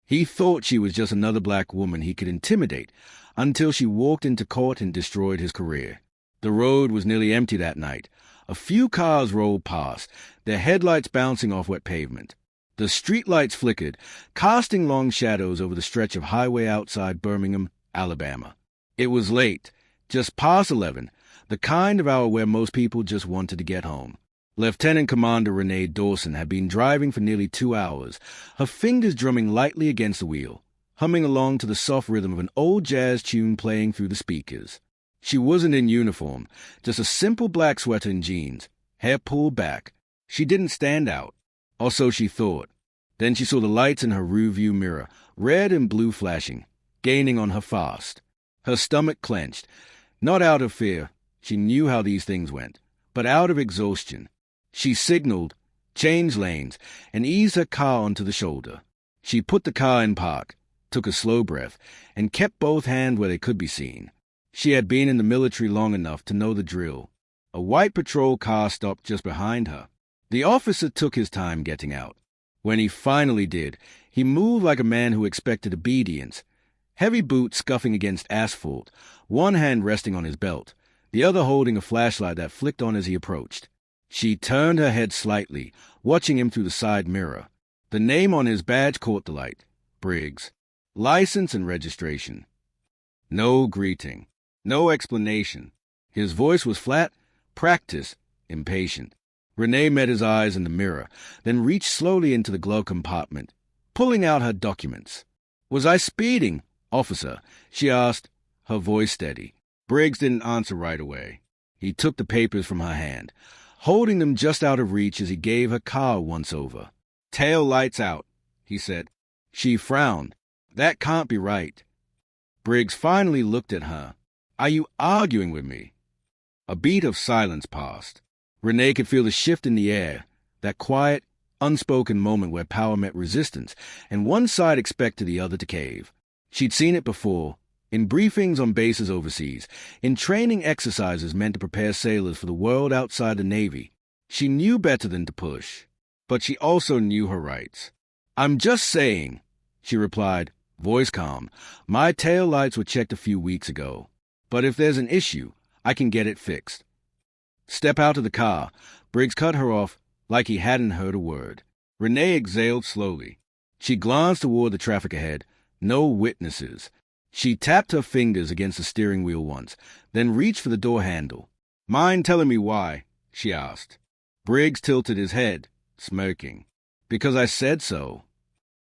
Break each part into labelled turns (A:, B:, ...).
A: He thought she was just another black woman he could intimidate until she walked into court and destroyed his career. The road was nearly empty that night. A few cars rolled past, their headlights bouncing off wet pavement. The streetlights flickered, casting long shadows over the stretch of highway outside Birmingham, Alabama. It was late, just past 11, the kind of hour where most people just wanted to get home. Lieutenant Commander Renee Dawson had been driving for nearly 2 hours, her fingers drumming lightly against the wheel, humming along to the soft rhythm of an old jazz tune playing through the speakers. She wasn't in uniform, just a simple black sweater and jeans, hair pulled back. She didn't stand out, or so she thought. Then she saw the lights in her rearview mirror, red and blue flashing, gaining on her fast. Her stomach clenched, not out of fear, she knew how these things went, but out of exhaustion. She signaled, changed lanes, and eased her car onto the shoulder. She put the car in park, took a slow breath, and kept both hands where they could be seen. She had been in the military long enough to know the drill. A white patrol car stopped just behind her. The officer took his time getting out. When he finally did, he moved like a man who expected obedience. Heavy boots scuffing against asphalt, one hand resting on his belt, the other holding a flashlight that flicked on as he approached. She turned her head slightly, watching him through the side mirror. The name on his badge caught the light. Briggs. License and registration. No greeting. No explanation. His voice was flat, practiced, impatient. Renee met his eyes in the mirror, then reached slowly into the glove compartment, pulling out her documents. "Was I speeding, officer?" she asked, her voice steady. Briggs didn't answer right away. He took the papers from her hand, holding them just out of reach as he gave her car a once-over. "Tail lights out," he said. She frowned. "That can't be right." Briggs finally looked at her. "Are you arguing with me?" A beat of silence passed. Renee could feel the shift in the air, that quiet, unspoken moment where power met resistance, and one side expected the other to cave. She'd seen it before, in briefings on bases overseas, in training exercises meant to prepare sailors for the world outside the Navy. She knew better than to push, but she also knew her rights. "I'm just saying," she replied, voice calm. "My tail lights were checked a few weeks ago. But if there's an issue, I can get it fixed." "Step out of the car." Briggs cut her off like he hadn't heard a word. Renee exhaled slowly. She glanced toward the traffic ahead. No witnesses. She tapped her fingers against the steering wheel once, then reached for the door handle. "Mind telling me why?" she asked. Briggs tilted his head, smirking. "Because I said so."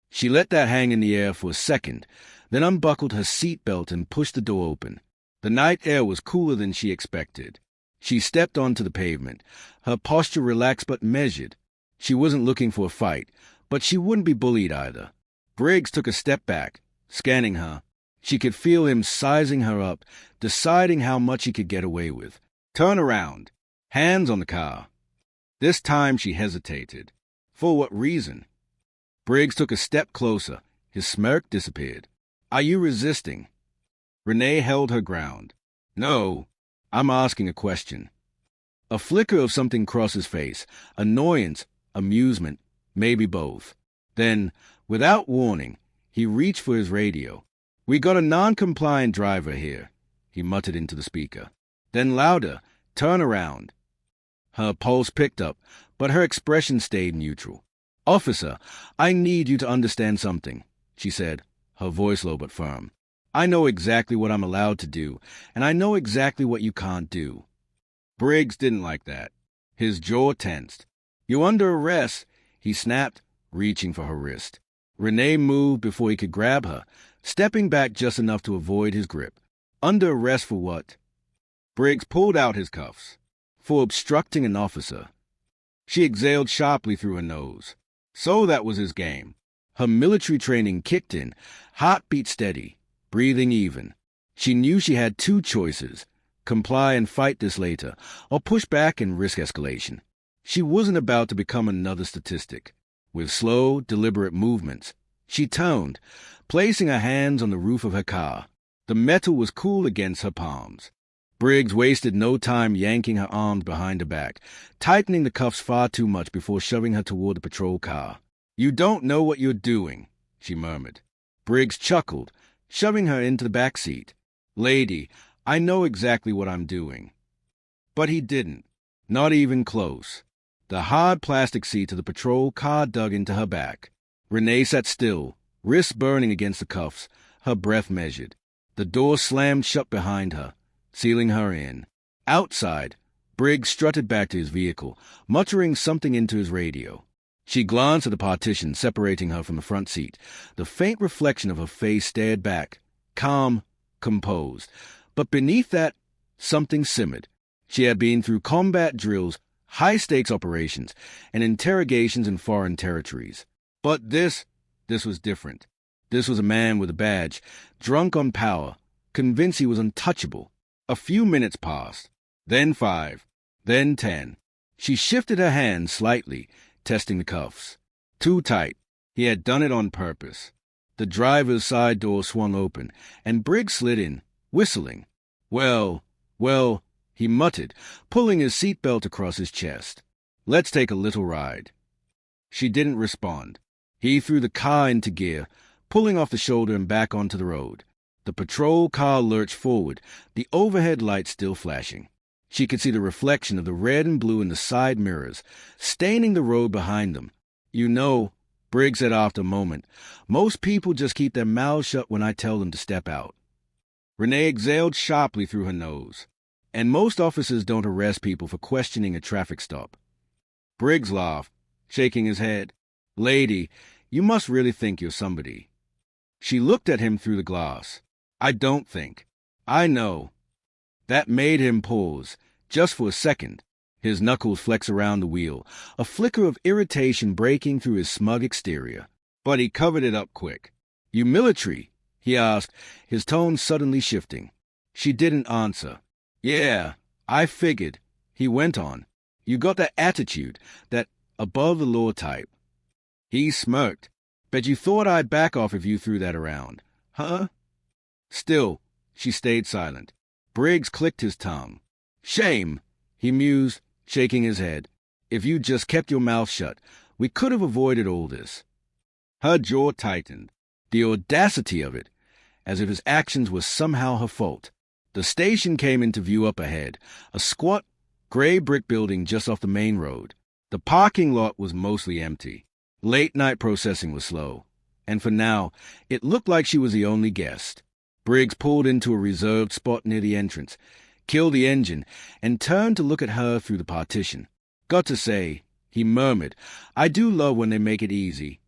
A: She let that hang in the air for a second, then unbuckled her seat belt and pushed the door open. The night air was cooler than she expected. She stepped onto the pavement, her posture relaxed but measured. She wasn't looking for a fight, but she wouldn't be bullied either. Briggs took a step back, scanning her. She could feel him sizing her up, deciding how much he could get away with. "Turn around." Hands on the car. This time she hesitated. For what reason? Briggs took a step closer. His smirk disappeared. "Are you resisting?" Renee held her ground. "No. I'm asking a question." A flicker of something crossed his face. Annoyance, amusement, maybe both. Then, without warning, he reached for his radio. "We got a non-compliant driver here," he muttered into the speaker. Then louder, "Turn around." Her pulse picked up, but her expression stayed neutral. "Officer, I need you to understand something," she said, her voice low but firm. "I know exactly what I'm allowed to do, and I know exactly what you can't do." Briggs didn't like that. His jaw tensed. "You're under arrest," he snapped, reaching for her wrist. Renee moved before he could grab her, stepping back just enough to avoid his grip. "Under arrest for what?" Briggs pulled out his cuffs. "For obstructing an officer." She exhaled sharply through her nose. So that was his game. Her military training kicked in, heartbeat steady, breathing even. She knew she had two choices: comply and fight this later, or push back and risk escalation. She wasn't about to become another statistic. With slow, deliberate movements, she toned, placing her hands on the roof of her car. The metal was cool against her palms. Briggs wasted no time yanking her arms behind her back, tightening the cuffs far too much before shoving her toward the patrol car. "You don't know what you're doing," she murmured. Briggs chuckled, shoving her into the back seat. Lady, I know exactly what I'm doing. But he didn't. Not even close. The hard plastic seat of the patrol car dug into her back. Renee sat still, wrists burning against the cuffs, her breath measured. The door slammed shut behind her, sealing her in. Outside, Briggs strutted back to his vehicle, muttering something into his radio. She glanced at the partition separating her from the front seat. The faint reflection of her face stared back, calm, composed. But beneath that, something simmered. She had been through combat drills, high-stakes operations, and interrogations in foreign territories. But this was different. This was a man with a badge, drunk on power, convinced he was untouchable. A few minutes passed, then 5, then 10. She shifted her hand slightly, testing the cuffs. Too tight. He had done it on purpose. The driver's side door swung open, and Briggs slid in, whistling. Well, he muttered, pulling his seatbelt across his chest. Let's take a little ride. She didn't respond. He threw the car into gear, pulling off the shoulder and back onto the road. The patrol car lurched forward, the overhead lights still flashing. She could see the reflection of the red and blue in the side mirrors, staining the road behind them. You know, Briggs said after a moment, most people just keep their mouths shut when I tell them to step out. Renee exhaled sharply through her nose. And most officers don't arrest people for questioning a traffic stop. Briggs laughed, shaking his head. Lady, you must really think you're somebody. She looked at him through the glass. I don't think. I know. That made him pause, just for a second. His knuckles flex around the wheel, a flicker of irritation breaking through his smug exterior. But he covered it up quick. You military? He asked, his tone suddenly shifting. She didn't answer. Yeah, I figured, he went on. You got that attitude, that above-the-law type. He smirked. Bet you thought I'd back off if you threw that around. Huh? Still, she stayed silent. Briggs clicked his tongue. Shame, he mused, shaking his head. If you just kept your mouth shut, we could have avoided all this. Her jaw tightened. The audacity of it, as if his actions were somehow her fault. The station came into view up ahead, a squat, gray brick building just off the main road. The parking lot was mostly empty. Late-night processing was slow, and for now, it looked like she was the only guest. Briggs pulled into a reserved spot near the entrance, killed the engine, and turned to look at her through the partition. Got to say, he murmured, I do love when they make it easy.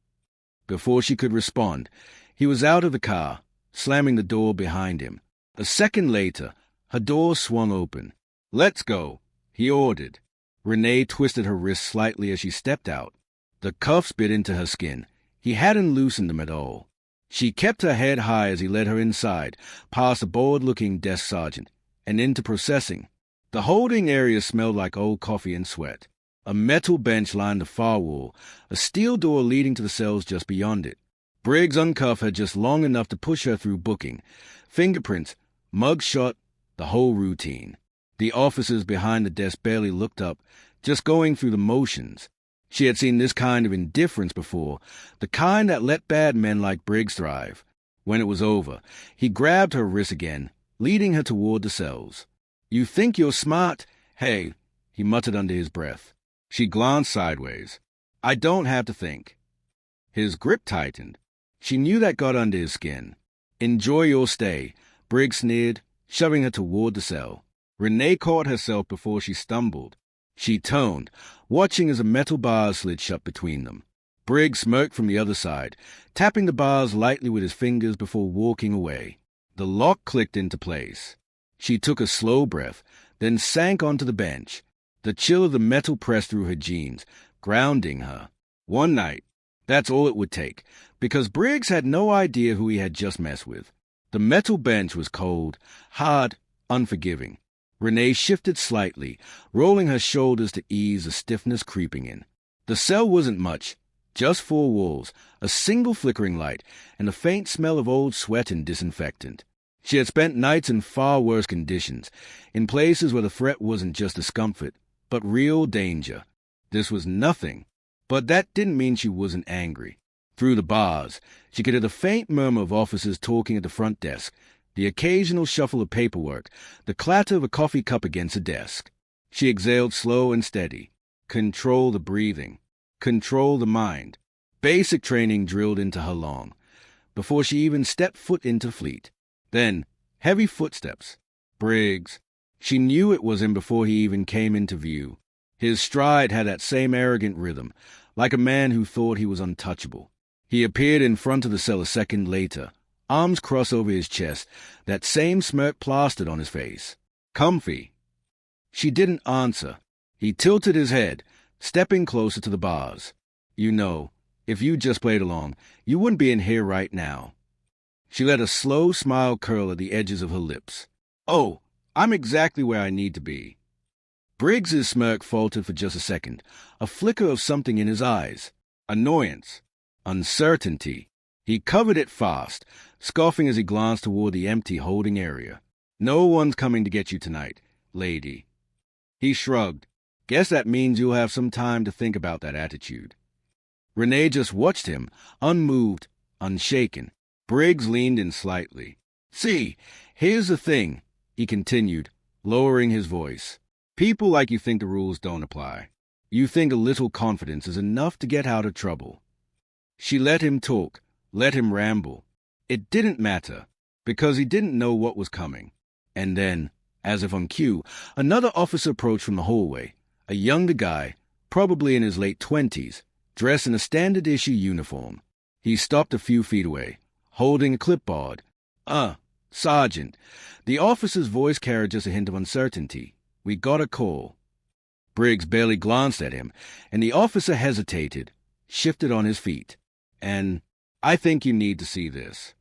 A: Before she could respond, he was out of the car, slamming the door behind him. A second later, her door swung open. Let's go, he ordered. Renee twisted her wrist slightly as she stepped out. The cuffs bit into her skin. He hadn't loosened them at all. She kept her head high as he led her inside, past a bored-looking desk sergeant, and into processing. The holding area smelled like old coffee and sweat. A metal bench lined the far wall, a steel door leading to the cells just beyond it. Briggs uncuffed her just long enough to push her through booking. Fingerprints, mug shot, the whole routine. The officers behind the desk barely looked up, just going through the motions. She had seen this kind of indifference before, the kind that let bad men like Briggs thrive. When it was over, he grabbed her wrist again, leading her toward the cells. You think you're smart? Hey, he muttered under his breath. She glanced sideways. I don't have to think. His grip tightened. She knew that got under his skin. Enjoy your stay, Briggs sneered, shoving her toward the cell. Renee caught herself before she stumbled. She toned, watching as a metal bars slid shut between them. Briggs smirked from the other side, tapping the bars lightly with his fingers before walking away. The lock clicked into place. She took a slow breath, then sank onto the bench. The chill of the metal pressed through her jeans, grounding her. One night, that's all it would take, because Briggs had no idea who he had just messed with. The metal bench was cold, hard, unforgiving. Renee shifted slightly, rolling her shoulders to ease the stiffness creeping in. The cell wasn't much, just 4 walls, a single flickering light, and a faint smell of old sweat and disinfectant. She had spent nights in far worse conditions, in places where the threat wasn't just discomfort, but real danger. This was nothing, but that didn't mean she wasn't angry. Through the bars, she could hear the faint murmur of officers talking at the front desk, the occasional shuffle of paperwork, the clatter of a coffee cup against a desk. She exhaled slow and steady. Control the breathing. Control the mind. Basic training drilled into her long, before she even stepped foot into Fleet. Then, heavy footsteps. Briggs. She knew it was him before he even came into view. His stride had that same arrogant rhythm, like a man who thought he was untouchable. He appeared in front of the cell a second later, arms crossed over his chest, that same smirk plastered on his face. Comfy. She didn't answer. He tilted his head, stepping closer to the bars. You know, if you just played along, you wouldn't be in here right now. She let a slow smile curl at the edges of her lips. Oh, I'm exactly where I need to be. Briggs's smirk faltered for just a second, a flicker of something in his eyes. Annoyance. Uncertainty. He covered it fast, scoffing as he glanced toward the empty holding area. No one's coming to get you tonight, lady. He shrugged. Guess that means you'll have some time to think about that attitude. Renee just watched him, unmoved, unshaken. Briggs leaned in slightly. See, here's the thing, he continued, lowering his voice. People like you think the rules don't apply. You think a little confidence is enough to get out of trouble. She let him talk, let him ramble. It didn't matter, because he didn't know what was coming. And then, as if on cue, another officer approached from the hallway, a younger guy, probably in his late 20s, dressed in a standard-issue uniform. He stopped a few feet away, holding a clipboard. Sergeant. The officer's voice carried just a hint of uncertainty. We got a call. Briggs barely glanced at him, and the officer hesitated, shifted on his feet. And I think you need to see this.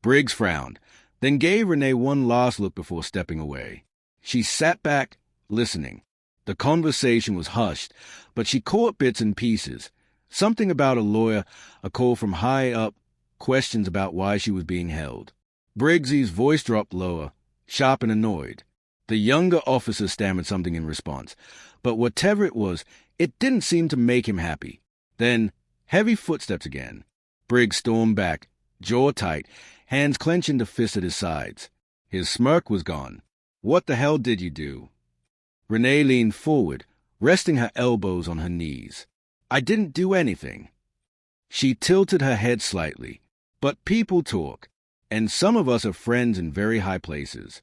A: Briggs frowned, then gave Renee one last look before stepping away. She sat back, listening. The conversation was hushed, but she caught bits and pieces. Something about a lawyer, a call from high up, questions about why she was being held. Briggsy's voice dropped lower, sharp and annoyed. The younger officer stammered something in response, but whatever it was, it didn't seem to make him happy. Then, heavy footsteps again. Briggs stormed back, jaw tight, hands clenching the fist at his sides. His smirk was gone. What the hell did you do? Renee leaned forward, resting her elbows on her knees. I didn't do anything. She tilted her head slightly. But people talk, and some of us are friends in very high places.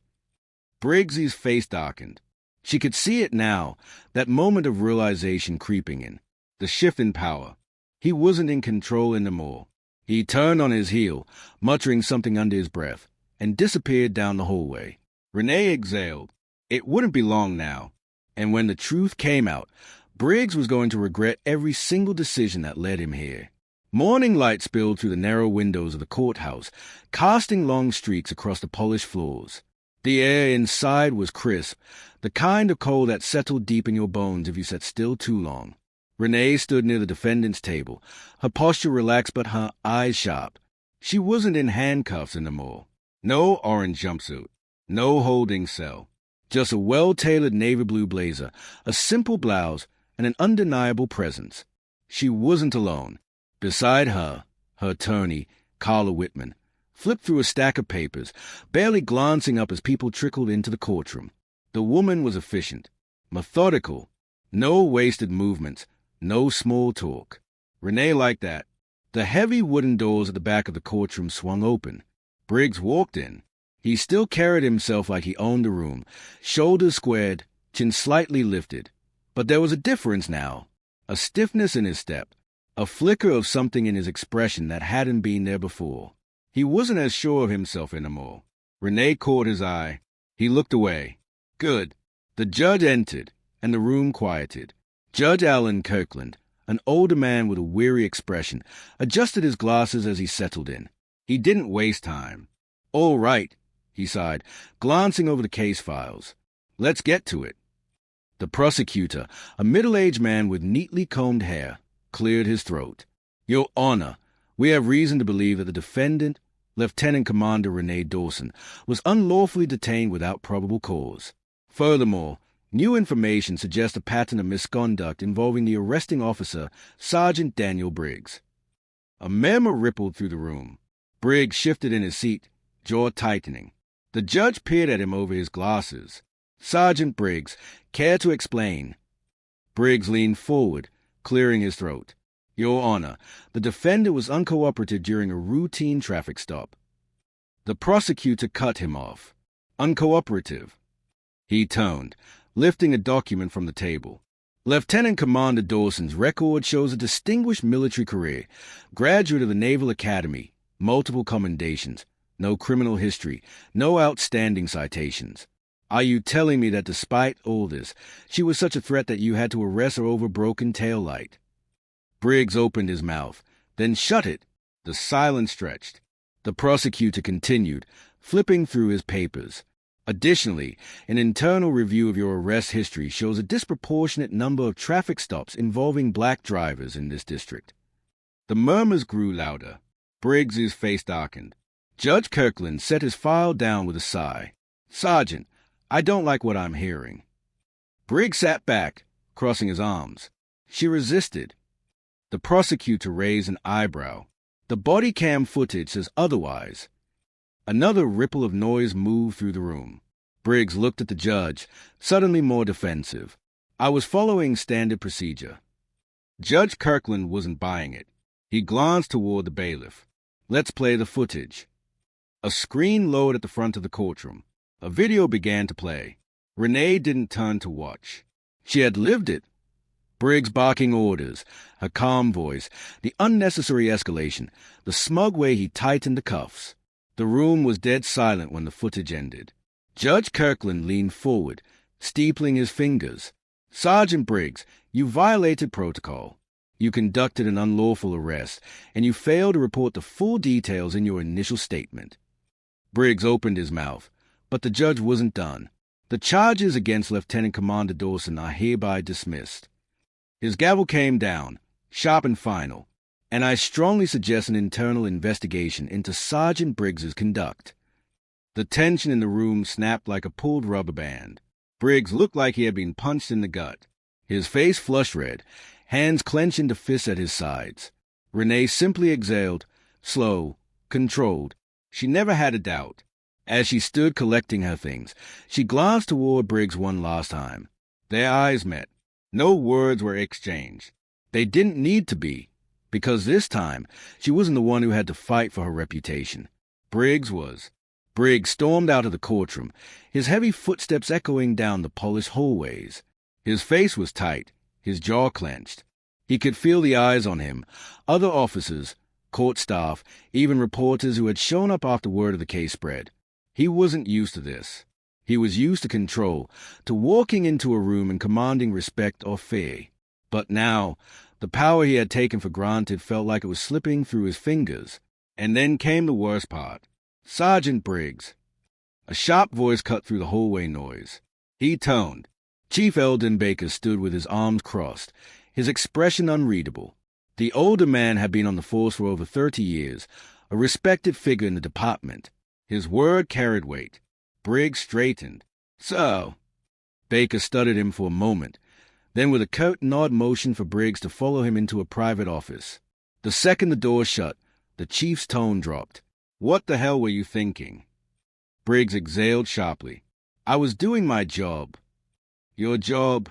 A: Briggsy's face darkened. She could see it now, that moment of realization creeping in, the shift in power. He wasn't in control anymore. He turned on his heel, muttering something under his breath, and disappeared down the hallway. Renee exhaled. It wouldn't be long now, and when the truth came out, Briggs was going to regret every single decision that led him here. Morning light spilled through the narrow windows of the courthouse, casting long streaks across the polished floors. The air inside was crisp, the kind of cold that settled deep in your bones if you sat still too long. Renee stood near the defendant's table, her posture relaxed but her eyes sharp. She wasn't in handcuffs anymore. No orange jumpsuit, no holding cell. Just a well-tailored navy blue blazer, a simple blouse, and an undeniable presence. She wasn't alone. Beside her, her attorney, Carla Whitman, flipped through a stack of papers, barely glancing up as people trickled into the courtroom. The woman was efficient, methodical, no wasted movements, no small talk. Renee liked that. The heavy wooden doors at the back of the courtroom swung open. Briggs walked in. He still carried himself like he owned the room, shoulders squared, chin slightly lifted. But there was a difference now, a stiffness in his step, a flicker of something in his expression that hadn't been there before. He wasn't as sure of himself anymore. Renee caught his eye. He looked away. Good. The judge entered, and the room quieted. Judge Alan Kirkland, an older man with a weary expression, adjusted his glasses as he settled in. He didn't waste time. All right, he sighed, glancing over the case files. Let's get to it. The prosecutor, a middle-aged man with neatly combed hair, cleared his throat. Your Honor, we have reason to believe that the defendant, Lieutenant Commander Renee Dawson, was unlawfully detained without probable cause. Furthermore, new information suggests a pattern of misconduct involving the arresting officer, Sergeant Daniel Briggs. A murmur rippled through the room. Briggs shifted in his seat, jaw tightening. The judge peered at him over his glasses. "Sergeant Briggs, care to explain?" Briggs leaned forward, clearing his throat. "Your Honor, the defendant was uncooperative during a routine traffic stop." The prosecutor cut him off. "Uncooperative," he toned, lifting a document from the table. "Lieutenant Commander Dawson's record shows a distinguished military career, graduate of the Naval Academy, multiple commendations, no criminal history, no outstanding citations. Are you telling me that despite all this, she was such a threat that you had to arrest her over a broken taillight?" Briggs opened his mouth, then shut it. The silence stretched. The prosecutor continued, flipping through his papers. "Additionally, an internal review of your arrest history shows a disproportionate number of traffic stops involving black drivers in this district." The murmurs grew louder. Briggs's face darkened. Judge Kirkland set his file down with a sigh. "Sergeant, I don't like what I'm hearing." Briggs sat back, crossing his arms. She resisted. The prosecutor raised an eyebrow. "The body cam footage says otherwise." Another ripple of noise moved through the room. Briggs looked at the judge, suddenly more defensive. "I was following standard procedure." Judge Kirkland wasn't buying it. He glanced toward the bailiff. "Let's play the footage." A screen lowered at the front of the courtroom. A video began to play. Renee didn't turn to watch. She had lived it. Briggs barking orders, her calm voice, the unnecessary escalation, the smug way he tightened the cuffs. The room was dead silent when the footage ended. Judge Kirkland leaned forward, steepling his fingers. "Sergeant Briggs, you violated protocol. You conducted an unlawful arrest, and you failed to report the full details in your initial statement." Briggs opened his mouth, but the judge wasn't done. "The charges against Lieutenant Commander Dawson are hereby dismissed." His gavel came down, sharp and final, "and I strongly suggest an internal investigation into Sergeant Briggs's conduct." The tension in the room snapped like a pulled rubber band. Briggs looked like he had been punched in the gut. His face flushed red, hands clenched into fists at his sides. Renee simply exhaled, slow, controlled. She never had a doubt. As she stood collecting her things, she glanced toward Briggs one last time. Their eyes met. No words were exchanged. They didn't need to be, because this time she wasn't the one who had to fight for her reputation. Briggs was. Briggs stormed out of the courtroom, his heavy footsteps echoing down the polished hallways. His face was tight, his jaw clenched. He could feel the eyes on him, other officers, court staff, even reporters who had shown up after word of the case spread. He wasn't used to this. He was used to control, to walking into a room and commanding respect or fear. But now, the power he had taken for granted felt like it was slipping through his fingers. And then came the worst part. "Sergeant Briggs." A sharp voice cut through the hallway noise. He toned. Chief Eldon Baker stood with his arms crossed, his expression unreadable. The older man had been on the force for over 30 years, a respected figure in the department. His word carried weight. Briggs straightened. "So?" Baker studied him for a moment, then with a curt nod motioned for Briggs to follow him into a private office. The second the door shut, the chief's tone dropped. "What the hell were you thinking?" Briggs exhaled sharply. "I was doing my job." "Your job?"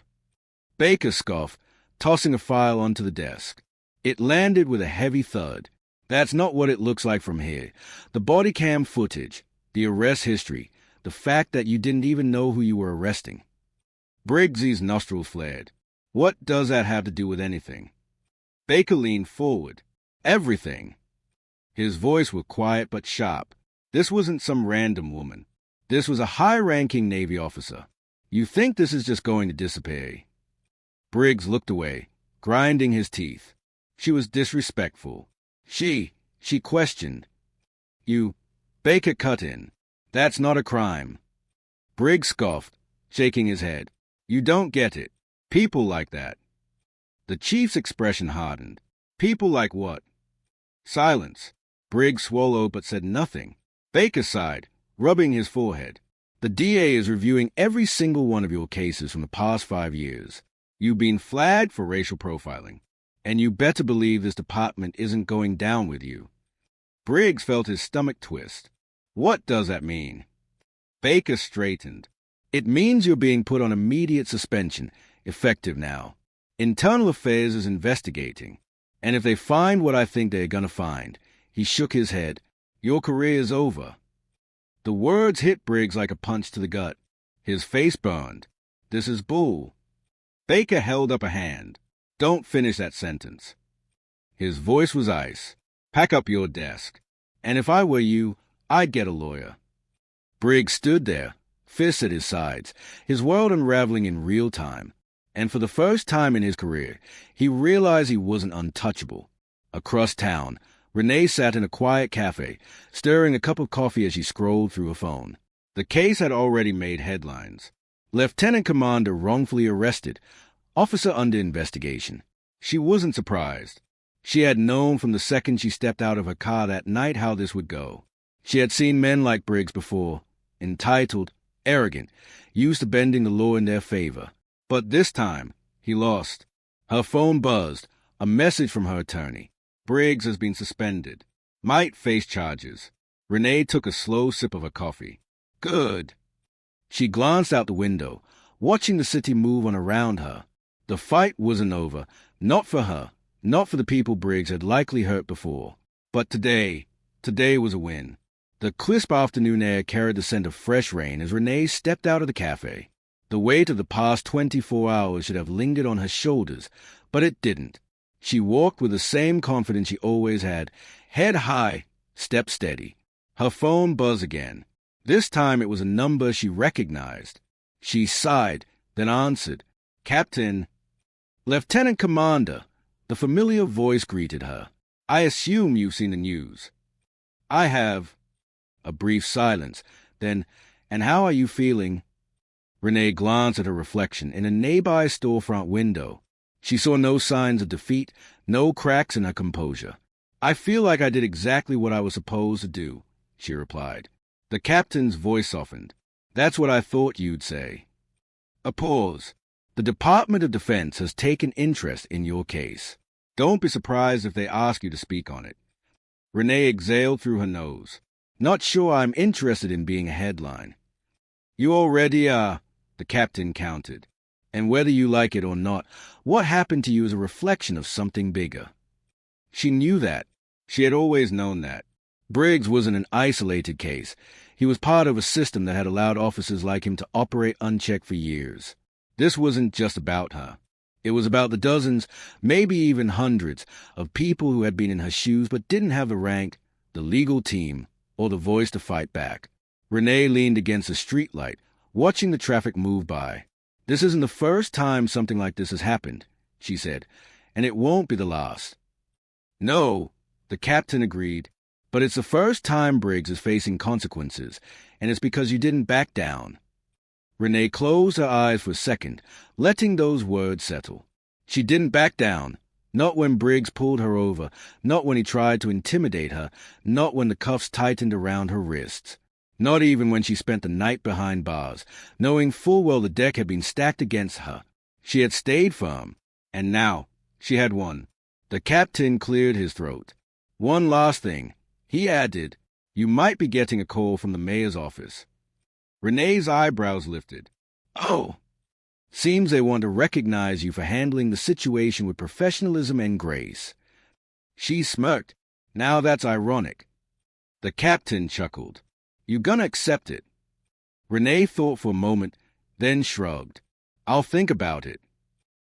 A: Baker scoffed, tossing a file onto the desk. It landed with a heavy thud. "That's not what it looks like from here. The body cam footage, the arrest history, the fact that you didn't even know who you were arresting." Briggs's nostrils flared. "What does that have to do with anything?" Baker leaned forward. "Everything." His voice was quiet but sharp. This wasn't some random woman. This was a high-ranking Navy officer. "You think this is just going to disappear?" Briggs looked away, grinding his teeth. She was disrespectful. She questioned. "You..." Baker cut in. "That's not a crime." Briggs scoffed, shaking his head. "You don't get it. People like that." The chief's expression hardened. "People like what?" Silence. Briggs swallowed but said nothing. Baker sighed, rubbing his forehead. "The DA is reviewing every single one of your cases from the past 5 years. You've been flagged for racial profiling. And you better believe this department isn't going down with you. Briggs felt his stomach twist. What does that mean? Baker straightened. It means you're being put on immediate suspension, effective now. Internal Affairs is investigating. And if they find what I think they're gonna find, he shook his head, your career is over. The words hit Briggs like a punch to the gut. His face burned. This is bull. Baker held up a hand. Don't finish that sentence. His voice was ice. Pack up your desk. And if I were you, I'd get a lawyer. Briggs stood there, fists at his sides, his world unraveling in real time. And for the first time in his career, he realized he wasn't untouchable. Across town, Renee sat in a quiet cafe, stirring a cup of coffee as she scrolled through her phone. The case had already made headlines. Lieutenant Commander wrongfully arrested, officer under investigation. She wasn't surprised. She had known from the second she stepped out of her car that night how this would go. She had seen men like Briggs before, entitled, arrogant, used to bending the law in their favor. But this time, he lost. Her phone buzzed, a message from her attorney. Briggs has been suspended. Might face charges. Renee took a slow sip of her coffee. Good. She glanced out the window, watching the city move on around her. The fight wasn't over, not for her, not for the people Briggs had likely hurt before. But today was a win. The crisp afternoon air carried the scent of fresh rain as Renee stepped out of the cafe. The weight of the past 24 hours should have lingered on her shoulders, but it didn't. She walked with the same confidence she always had, head high, step steady. Her phone buzzed again. This time it was a number she recognized. She sighed, then answered. Captain. Lieutenant Commander. The familiar voice greeted her. I assume you've seen the news. I have. A brief silence. Then, and how are you feeling? Renee glanced at her reflection in a nearby storefront window. She saw no signs of defeat, no cracks in her composure. I feel like I did exactly what I was supposed to do, she replied. The captain's voice softened. That's what I thought you'd say. A pause. The Department of Defense has taken interest in your case. Don't be surprised if they ask you to speak on it. Renee exhaled through her nose. Not sure I'm interested in being a headline. You already are, the captain countered. And whether you like it or not, what happened to you is a reflection of something bigger. She knew that. She had always known that. Briggs wasn't an isolated case. He was part of a system that had allowed officers like him to operate unchecked for years. This wasn't just about her. It was about the dozens, maybe even hundreds, of people who had been in her shoes but didn't have the rank, the legal team, or the voice to fight back. Renee leaned against a streetlight, watching the traffic move by. This isn't the first time something like this has happened, she said, and it won't be the last. No, the captain agreed, but it's the first time Briggs is facing consequences, and it's because you didn't back down. Renee closed her eyes for a second, letting those words settle. She didn't back down, not when Briggs pulled her over, not when he tried to intimidate her, not when the cuffs tightened around her wrists. Not even when she spent the night behind bars, knowing full well the deck had been stacked against her. She had stayed firm, and now she had won. The captain cleared his throat. One last thing, he added, you might be getting a call from the mayor's office. Renee's eyebrows lifted. Oh! Seems they want to recognize you for handling the situation with professionalism and grace. She smirked. Now that's ironic. The captain chuckled. You gonna accept it? Renee thought for a moment, then shrugged. I'll think about it.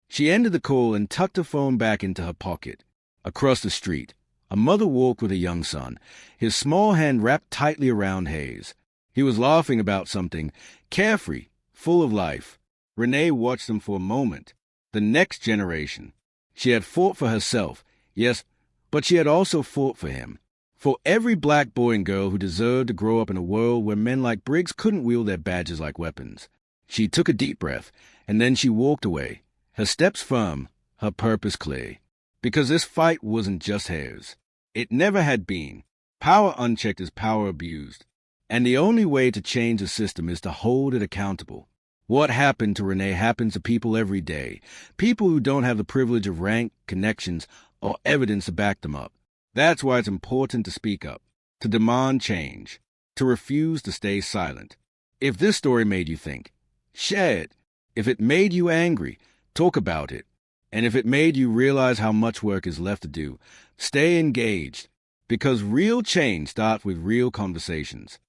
A: She ended the call and tucked her phone back into her pocket. Across the street, a mother walked with a young son, his small hand wrapped tightly around Hayes. He was laughing about something, carefree, full of life. Renee watched them for a moment. The next generation. She had fought for herself, yes, but she had also fought for him. For every black boy and girl who deserved to grow up in a world where men like Briggs couldn't wield their badges like weapons. She took a deep breath, and then she walked away, her steps firm, her purpose clear. Because this fight wasn't just hers. It never had been. Power unchecked is power abused. And the only way to change the system is to hold it accountable. What happened to Renee happens to people every day. People who don't have the privilege of rank, connections, or evidence to back them up. That's why it's important to speak up, to demand change, to refuse to stay silent. If this story made you think, share it. If it made you angry, talk about it. And if it made you realize how much work is left to do, stay engaged. Because real change starts with real conversations.